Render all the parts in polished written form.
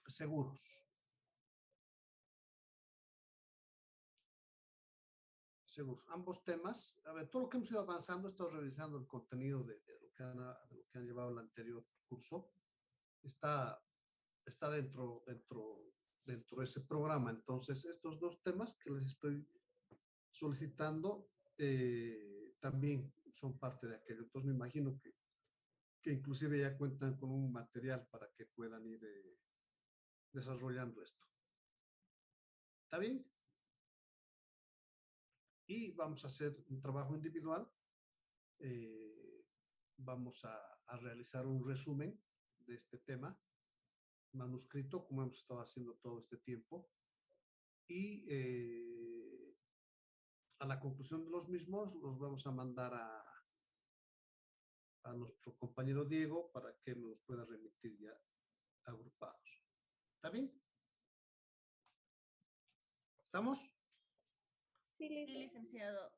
seguros. Seguros. Ambos temas, a ver, todo lo que hemos ido avanzando, he estado revisando el contenido de lo que han llevado el anterior curso, está dentro de ese programa. Entonces, estos dos temas que les estoy solicitando también son parte de aquello. Entonces, me imagino que inclusive ya cuentan con un material para que puedan ir desarrollando esto. ¿Está bien? Y vamos a hacer un trabajo individual. Vamos a realizar un resumen de este tema, manuscrito, como hemos estado haciendo todo este tiempo. Y a la conclusión de los mismos los vamos a mandar a nuestro compañero Diego para que nos pueda remitir ya agrupados. ¿Está bien? ¿Estamos? Sí, licenciado.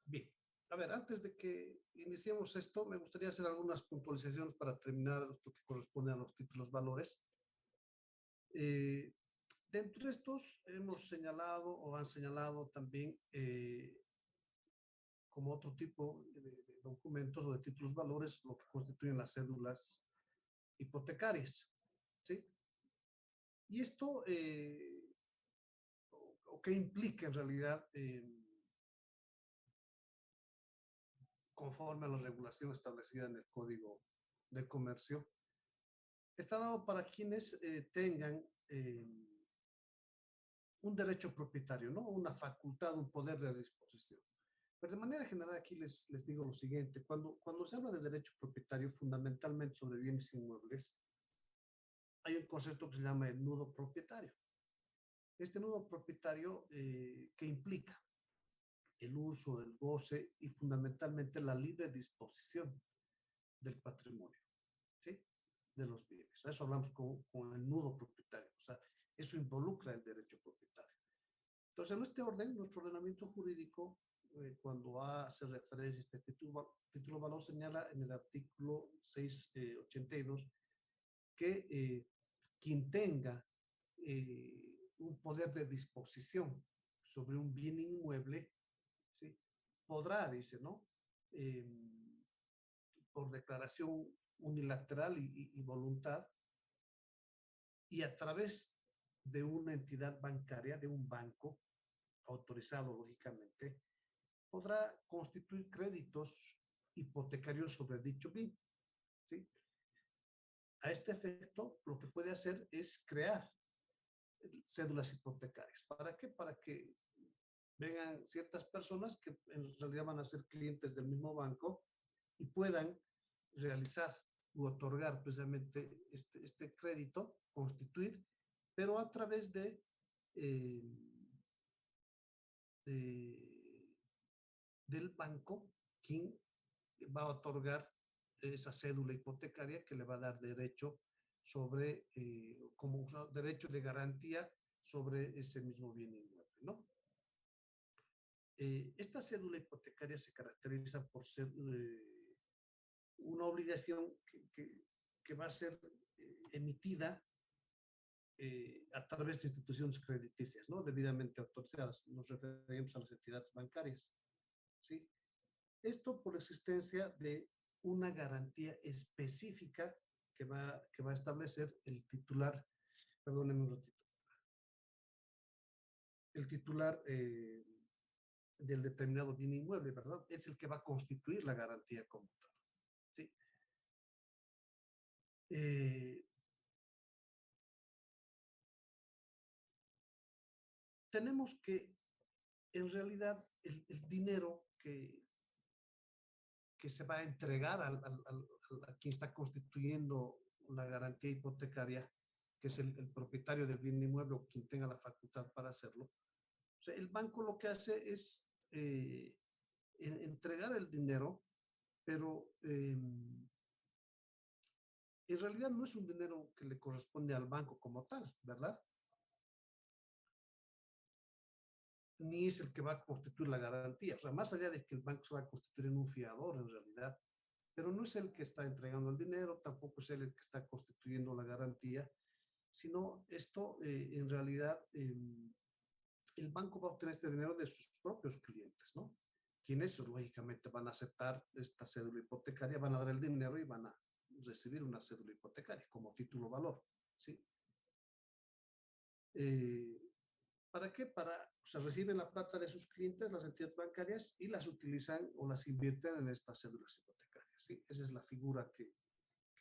Bien. A ver, antes de que iniciemos esto, me gustaría hacer algunas puntualizaciones para terminar esto que corresponde a los títulos valores. Dentro de estos hemos señalado o han señalado también como otro tipo de documentos o de títulos valores lo que constituyen las cédulas hipotecarias, ¿sí? Y esto, o qué implica en realidad, conforme a la regulación establecida en el Código de Comercio, está dado para quienes tengan un derecho propietario, ¿no? Una facultad, un poder de disposición. Pero de manera general aquí les digo lo siguiente, cuando se habla de derecho propietario fundamentalmente sobre bienes inmuebles, hay un concepto que se llama el nudo propietario. Este nudo propietario que implica el uso, el goce y fundamentalmente la libre disposición del patrimonio, ¿sí? De los bienes. A eso hablamos con el nudo propietario, o sea, eso involucra el derecho propietario. Entonces, en este orden, nuestro ordenamiento jurídico, cuando hace referencia a este título valor, señala en el artículo 682 que quien tenga un poder de disposición sobre un bien inmueble, ¿sí? Podrá, dice, ¿no? Por declaración unilateral y voluntad, y a través de una entidad bancaria, de un banco autorizado, lógicamente, podrá constituir créditos hipotecarios sobre dicho bien, ¿sí? A este efecto, lo que puede hacer es crear cédulas hipotecarias. ¿Para qué? Para que vengan ciertas personas que en realidad van a ser clientes del mismo banco y puedan realizar u otorgar precisamente este crédito, constituir, pero a través del banco, quien va a otorgar esa cédula hipotecaria que le va a dar derecho sobre, como derecho de garantía sobre ese mismo bien inmueble, ¿no? Esta cédula hipotecaria se caracteriza por ser una obligación que va a ser emitida a través de instituciones crediticias, ¿no? Debidamente autorizadas. Nos referimos a las entidades bancarias, ¿sí? Esto por existencia de una garantía específica que va a establecer el titular, perdónenme un ratito, el titular del determinado bien inmueble, ¿verdad? Es el que va a constituir la garantía como tal, ¿sí? Tenemos que, en realidad, el dinero que se va a entregar a quien está constituyendo la garantía hipotecaria, que es el propietario del bien inmueble o quien tenga la facultad para hacerlo. O sea, el banco lo que hace es entregar el dinero, pero en realidad no es un dinero que le corresponde al banco como tal, ¿verdad? Ni es el que va a constituir la garantía. O sea, más allá de que el banco se va a constituir en un fiador en realidad, pero no es el que está entregando el dinero, tampoco es él el que está constituyendo la garantía, sino esto en realidad el banco va a obtener este dinero de sus propios clientes, ¿no? Quienes lógicamente van a aceptar esta cédula hipotecaria, van a dar el dinero y van a recibir una cédula hipotecaria como título valor, ¿sí? Eh, ¿Para qué? O sea, reciben la plata de sus clientes, las entidades bancarias, y las utilizan o las invierten en estas cédulas hipotecarias, ¿sí? Esa es la figura que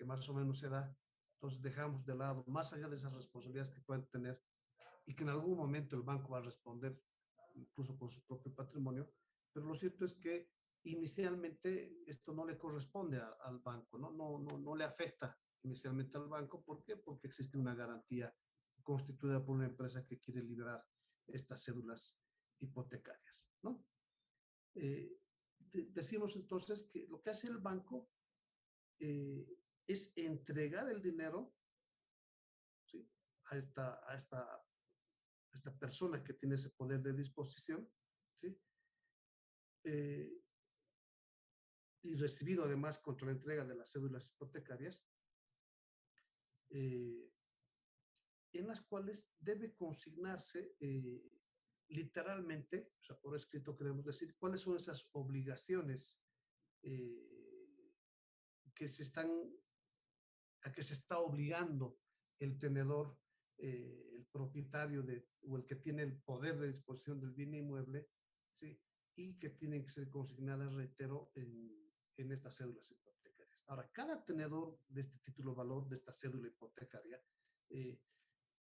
más o menos se da. Entonces dejamos de lado, más allá de esas responsabilidades que pueden tener y que en algún momento el banco va a responder, incluso con su propio patrimonio, pero lo cierto es que inicialmente esto no le corresponde al banco, no le afecta inicialmente al banco. ¿Por qué? Porque existe una garantía constituida por una empresa que quiere liberar estas cédulas hipotecarias, ¿no? Decimos entonces que lo que hace el banco eh, es entregar el dinero, ¿sí? a esta persona que tiene ese poder de disposición, ¿sí? Eh, y recibido además contra la entrega de las cédulas hipotecarias, eh, en las cuales debe consignarse literalmente, o sea, por escrito queremos decir, cuáles son esas obligaciones eh, que se están, a que se está obligando el tenedor, el propietario o el que tiene el poder de disposición del bien inmueble, ¿sí? Y que tienen que ser consignadas, reitero, en estas cédulas hipotecarias. Ahora, cada tenedor de este título de valor, de esta cédula hipotecaria, eh,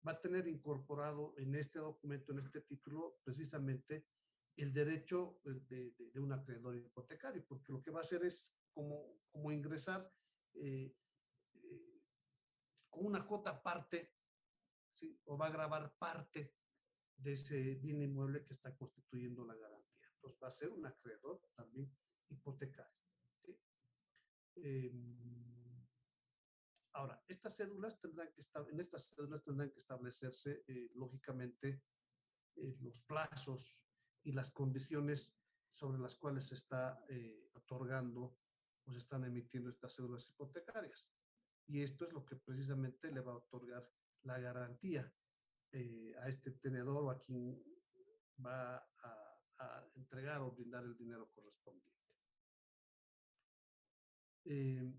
va a tener incorporado en este documento, en este título, precisamente el derecho de un acreedor hipotecario, porque lo que va a hacer es como ingresar eh, eh, con una cuota aparte, ¿sí? O va a grabar parte de ese bien inmueble que está constituyendo la garantía. Entonces va a ser un acreedor también hipotecario, ¿sí? Eh, Ahora, en estas cédulas tendrán que establecerse, lógicamente, los plazos y las condiciones sobre las cuales se está otorgando o se están emitiendo estas cédulas hipotecarias. Y esto es lo que precisamente le va a otorgar la garantía a este tenedor o a quien va a entregar o brindar el dinero correspondiente. Eh,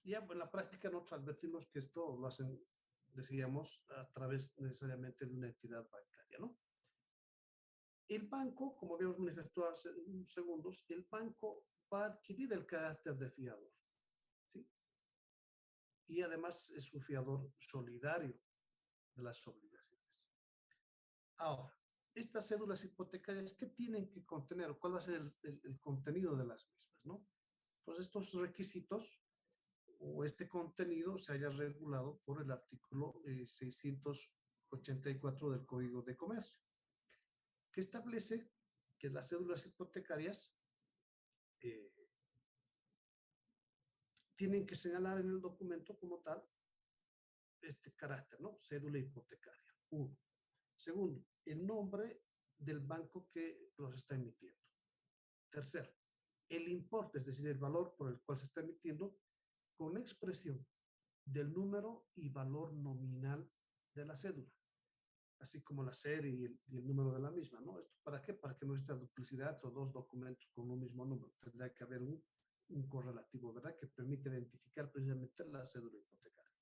Ya en la práctica nosotros advertimos que esto lo hacen, decíamos, a través necesariamente de una entidad bancaria, ¿no? El banco, como habíamos manifestado hace unos segundos, el banco va a adquirir el carácter de fiador, ¿sí? Y además es un fiador solidario de las obligaciones. Ahora, estas cédulas hipotecarias, ¿qué tienen que contener? ¿Cuál va a ser el contenido de las mismas, no? Pues estos requisitos o este contenido se haya regulado por el artículo 684 del Código de Comercio, que establece que las cédulas hipotecarias eh, tienen que señalar en el documento como tal este carácter, ¿no? Cédula hipotecaria. Uno. Segundo, el nombre del banco que los está emitiendo. Tercero, el importe, es decir, el valor por el cual se está emitiendo, con expresión del número y valor nominal de la cédula, así como la serie y el número de la misma, ¿no? ¿Esto para qué? Para que no exista duplicidad o dos documentos con un mismo número. Tendrá que haber un correlativo, ¿verdad? Que permite identificar precisamente la cédula hipotecaria.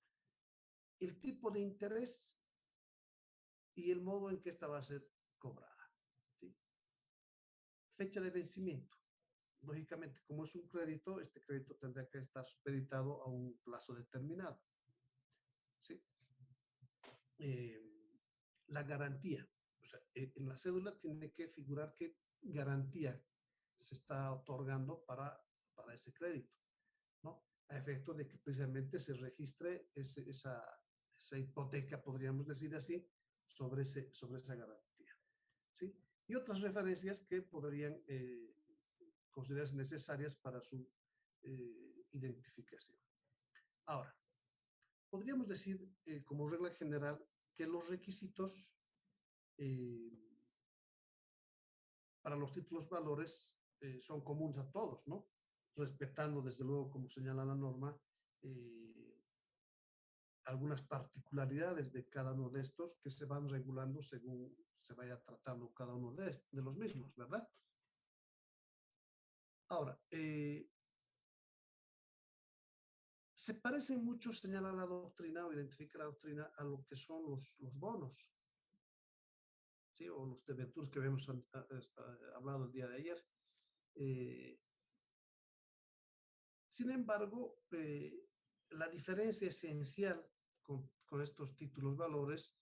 El tipo de interés y el modo en que esta va a ser cobrada, ¿sí? Fecha de vencimiento. Lógicamente, como es un crédito, este crédito tendrá que estar supeditado a un plazo determinado, ¿sí? La garantía. O sea, en la cédula tiene que figurar qué garantía se está otorgando para ese crédito, ¿no? A efecto de que precisamente se registre esa hipoteca, podríamos decir así, sobre esa garantía, ¿sí? Y otras referencias que podrían considerarse necesarias para su identificación. Ahora, podríamos decir, como regla general, que los requisitos eh, para los títulos valores son comunes a todos, ¿no? Respetando, desde luego, como señala la norma, algunas particularidades de cada uno de estos que se van regulando según se vaya tratando cada uno de los mismos, ¿verdad? Ahora, se parece mucho, señala la doctrina o identifica la doctrina a lo que son los bonos, ¿sí? O los debentures que habíamos hablado el día de ayer. Sin embargo, la diferencia esencial con estos títulos valores,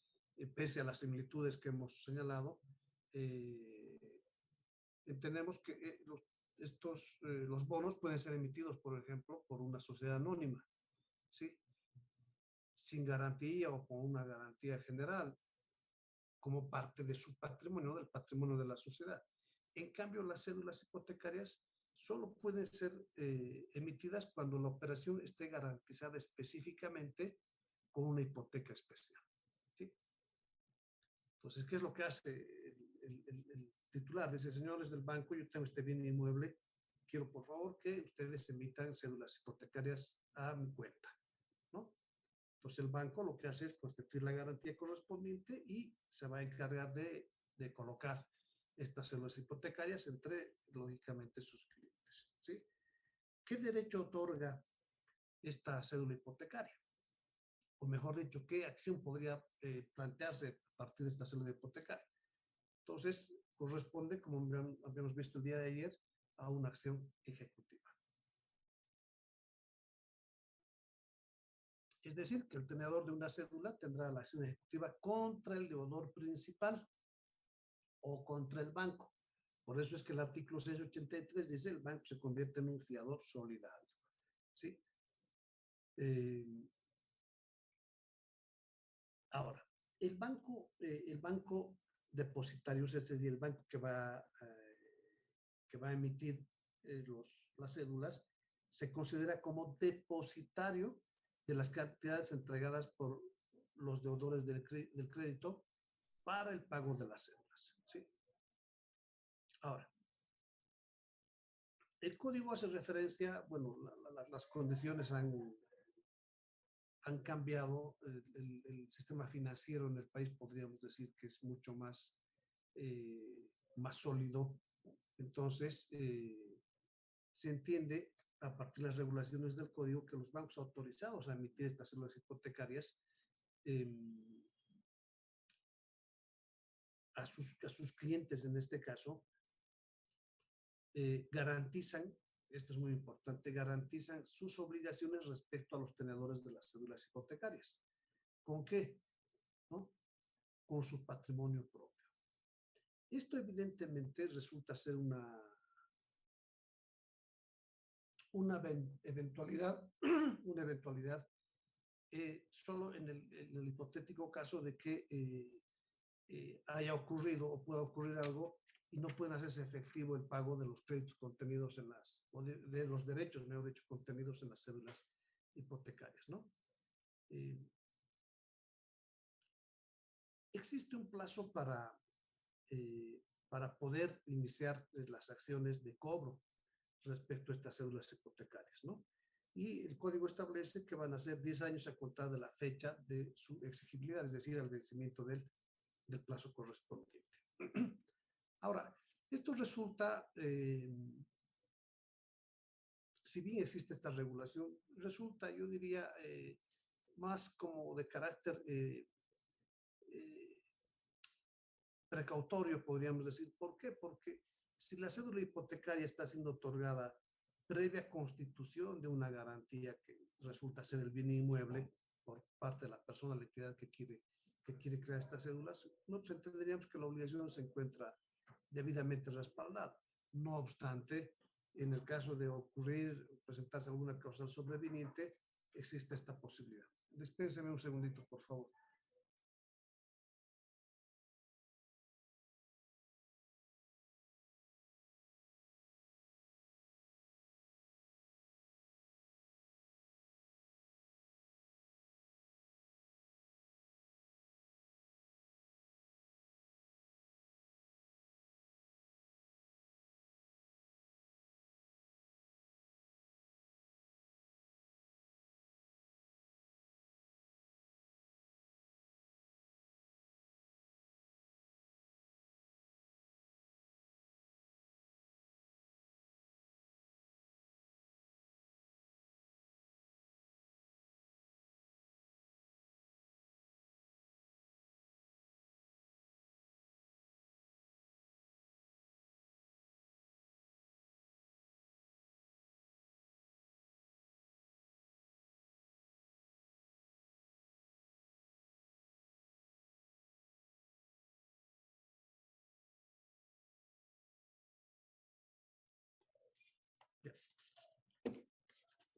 pese a las similitudes que hemos señalado, entendemos que los bonos pueden ser emitidos, por ejemplo, por una sociedad anónima, ¿sí? Sin garantía o con una garantía general, como parte de su patrimonio, del patrimonio de la sociedad. En cambio, las cédulas hipotecarias solo pueden ser emitidas cuando la operación esté garantizada específicamente con una hipoteca especial, ¿sí? Entonces, ¿qué es lo que hace el titular? Dice, señores del banco, yo tengo este bien inmueble, quiero por favor que ustedes emitan cédulas hipotecarias a mi cuenta, ¿no? Entonces el banco lo que hace es constituir la garantía correspondiente y se va a encargar de colocar estas cédulas hipotecarias entre, lógicamente, sus clientes, ¿sí? ¿Qué derecho otorga esta cédula hipotecaria? O mejor dicho, ¿qué acción podría plantearse a partir de esta cédula hipotecaria? Entonces, corresponde, como habíamos visto el día de ayer, a una acción ejecutiva. Es decir, que el tenedor de una cédula tendrá la acción ejecutiva contra el deudor principal o contra el banco. Por eso es que el artículo 683 dice el banco se convierte en un fiador solidario, ¿sí? Ahora, el banco depositario, es decir, el banco que va a emitir las cédulas, se considera como depositario de las cantidades entregadas por los deudores del crédito para el pago de las cédulas, ¿sí? Ahora, el código hace referencia, bueno, las condiciones han cambiado, el sistema financiero en el país podríamos decir que es mucho más sólido. Entonces, se entiende a partir de las regulaciones del código que los bancos autorizados a emitir estas cédulas hipotecarias a sus clientes, en este caso, garantizan, esto es muy importante, garantizan sus obligaciones respecto a los tenedores de las cédulas hipotecarias. ¿Con qué? ¿No? Con su patrimonio propio. Esto evidentemente resulta ser una eventualidad, una eventualidad solo en el hipotético caso de que haya ocurrido o pueda ocurrir algo y no pueden hacerse efectivo el pago de los créditos contenidos en o de los derechos, mejor dicho, contenidos en las cédulas hipotecarias, ¿no? Existe un plazo para poder iniciar las acciones de cobro respecto a estas cédulas hipotecarias, ¿no? Y el código establece que van a ser 10 años a contar de la fecha de su exigibilidad, es decir, al vencimiento del plazo correspondiente. Ahora, esto resulta, si bien existe esta regulación, resulta, yo diría, más como de carácter precautorio, podríamos decir. ¿Por qué? Porque si la cédula hipotecaria está siendo otorgada previa constitución de una garantía que resulta ser el bien inmueble por parte de la persona, la entidad que quiere crear estas cédulas, nosotros entenderíamos que la obligación se encuentra debidamente respaldada. No obstante, en el caso de presentarse alguna causal sobreviniente, existe esta posibilidad. Dispénseme un segundito, por favor.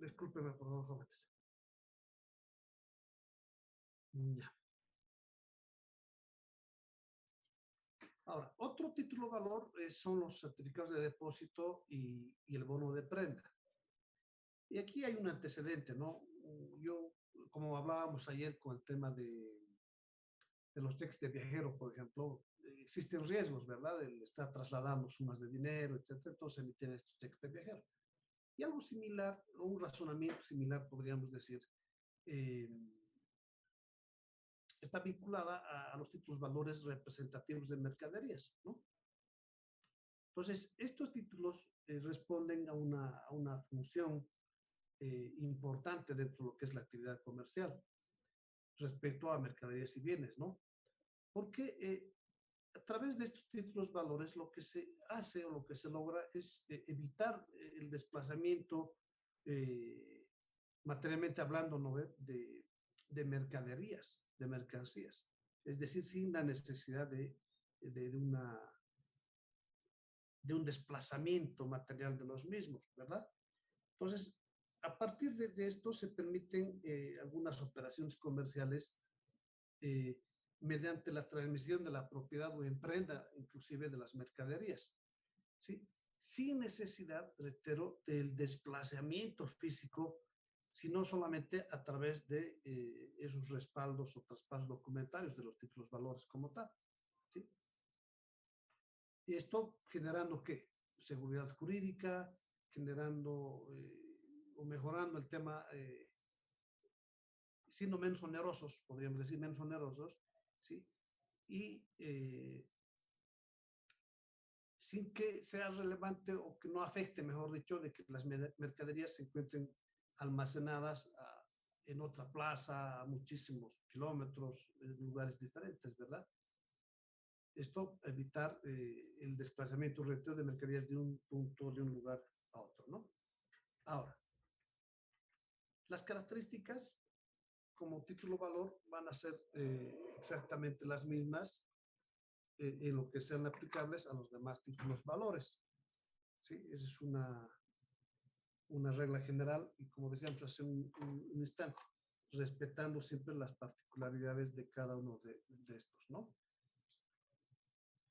Discúlpeme, por favor, jóvenes. Ya. Ahora, otro título valor son los certificados de depósito y el bono de prenda. Y aquí hay un antecedente, ¿no? Yo, como hablábamos ayer con el tema de los cheques de viajero, por ejemplo, existen riesgos, ¿verdad? El estar trasladando sumas de dinero, etcétera, entonces emiten estos cheques de viajero. Y algo similar, o un razonamiento similar, podríamos decir, eh, está vinculada a los títulos valores representativos de mercaderías, ¿no? Entonces, estos títulos responden a una función importante dentro de lo que es la actividad comercial respecto a mercaderías y bienes, ¿no? Porque a través de estos títulos valores lo que se hace o lo que se logra es evitar el desplazamiento, materialmente hablando, ¿no? De mercaderías, de mercancías. Es decir, sin la necesidad de una, de un desplazamiento material de los mismos, ¿verdad? Entonces, a partir de esto se permiten algunas operaciones comerciales eh, mediante la transmisión de la propiedad o emprenda, inclusive de las mercaderías, ¿sí? Sin necesidad, reitero, del desplazamiento físico, sino solamente a través de esos respaldos o traspasos documentarios de los títulos valores como tal, ¿sí? Y esto generando, ¿qué? Seguridad jurídica, generando o mejorando el tema, siendo menos onerosos, podríamos decir menos onerosos, ¿sí? Y sin que sea relevante o que no afecte, mejor dicho, de que las mercaderías se encuentren almacenadas en otra plaza a muchísimos kilómetros, en lugares diferentes, ¿verdad? Esto evitar el desplazamiento reteo de mercaderías de un punto, de un lugar a otro, ¿no? Ahora, las características como título valor van a ser exactamente las mismas en lo que sean aplicables a los demás títulos valores. ¿Sí? Esa es una regla general y como decíamos hace un instante, respetando siempre las particularidades de cada uno de estos, ¿no?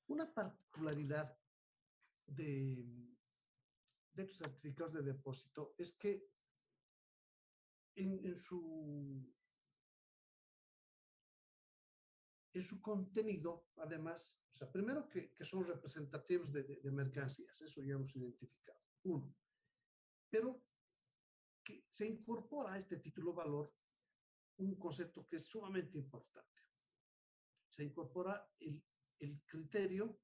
Una particularidad de estos certificados de depósito es que en su contenido, además, o sea, primero que son representativos de mercancías, eso ya hemos identificado. Uno, pero que se incorpora a este título valor un concepto que es sumamente importante. Se incorpora el criterio,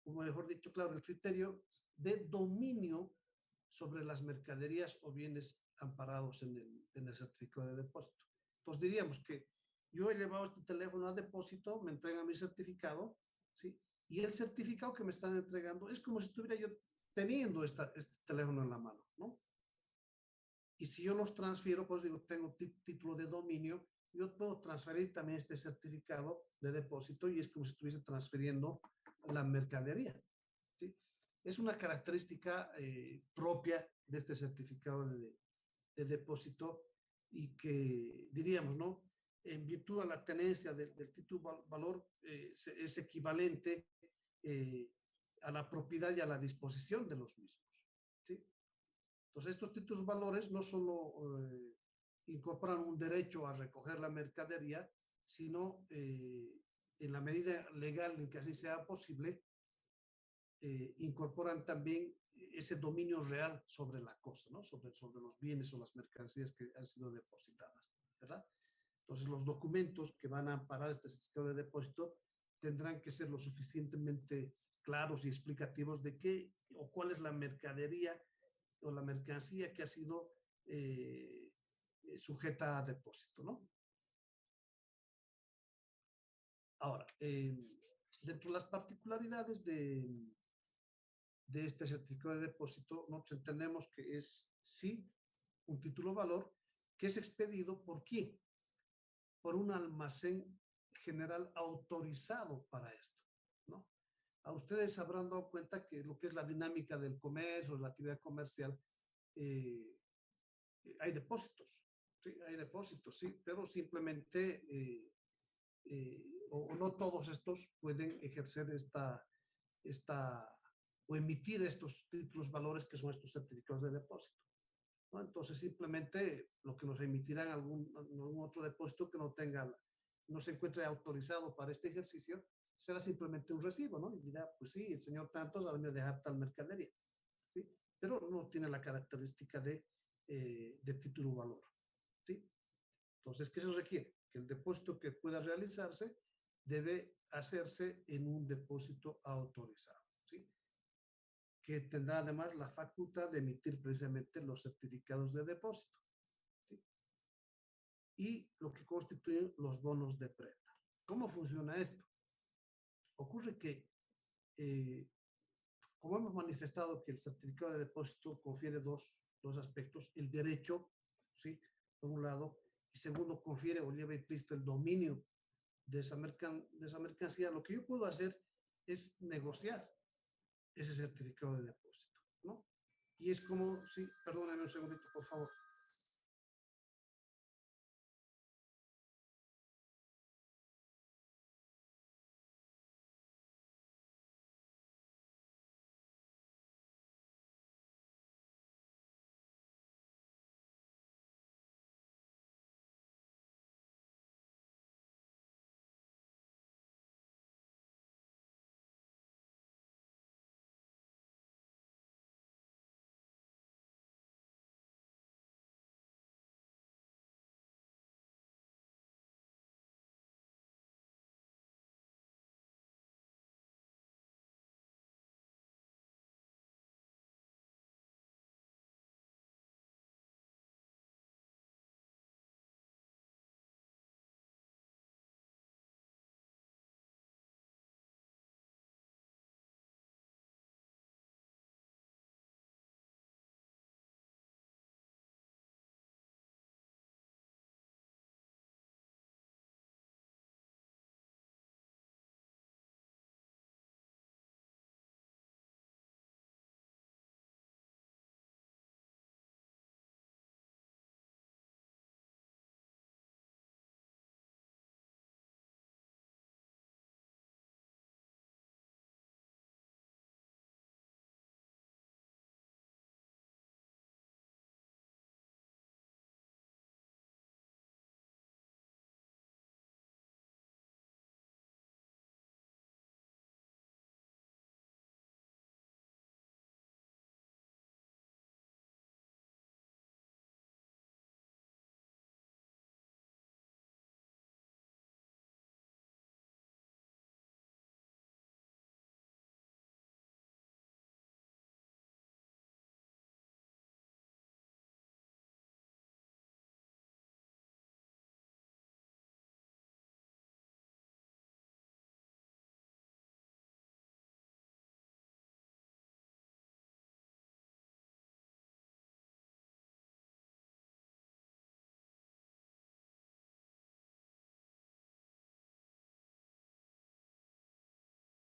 o mejor dicho, claro, el criterio de dominio sobre las mercaderías o bienes amparados en el certificado de depósito. Entonces diríamos que yo he llevado este teléfono a depósito, me entregan mi certificado, ¿sí? Y el certificado que me están entregando es como si estuviera yo teniendo este teléfono en la mano, ¿no? Y si yo los transfiero, pues digo, tengo título de dominio, yo puedo transferir también este certificado de depósito y es como si estuviese transfiriendo la mercadería, ¿sí? Es una característica propia de este certificado de depósito y que diríamos, ¿no? En virtud a la tenencia del título valor es equivalente a la propiedad y a la disposición de los mismos, ¿sí? Entonces, estos títulos valores no solo incorporan un derecho a recoger la mercadería, sino en la medida legal en que así sea posible, incorporan también ese dominio real sobre la cosa, ¿no? Sobre los bienes o las mercancías que han sido depositadas, ¿verdad? Entonces, los documentos que van a amparar este certificado de depósito tendrán que ser lo suficientemente claros y explicativos de qué o cuál es la mercadería o la mercancía que ha sido sujeta a depósito, ¿no? Ahora, dentro de las particularidades de este certificado de depósito, nosotros entendemos que es, sí, un título valor que es expedido por quién, por un almacén general autorizado para esto, ¿no? A ustedes habrán dado cuenta que lo que es la dinámica del comercio, la actividad comercial, hay depósitos, ¿sí? Hay depósitos, sí, pero simplemente o no todos estos pueden ejercer esta o emitir estos títulos valores que son estos certificados de depósito, ¿no? Entonces, simplemente lo que nos emitirán algún otro depósito que no se encuentre autorizado para este ejercicio, será simplemente un recibo, ¿no? Y dirá, pues sí, el señor tantos ha venido a dejar tal mercadería, ¿sí? Pero no tiene la característica de título valor, ¿sí? Entonces, ¿qué se requiere? Que el depósito que pueda realizarse debe hacerse en un depósito autorizado, ¿sí? Que tendrá además la facultad de emitir precisamente los certificados de depósito, ¿sí? Y lo que constituyen los bonos de prenda. ¿Cómo funciona esto? Ocurre que, como hemos manifestado que el certificado de depósito confiere dos aspectos, el derecho, ¿sí? Por un lado, y segundo, confiere o lleva implícito el dominio de esa mercancía. Lo que yo puedo hacer es negociar ese certificado de depósito, ¿no? Y es como, sí, perdóname un segundito, por favor.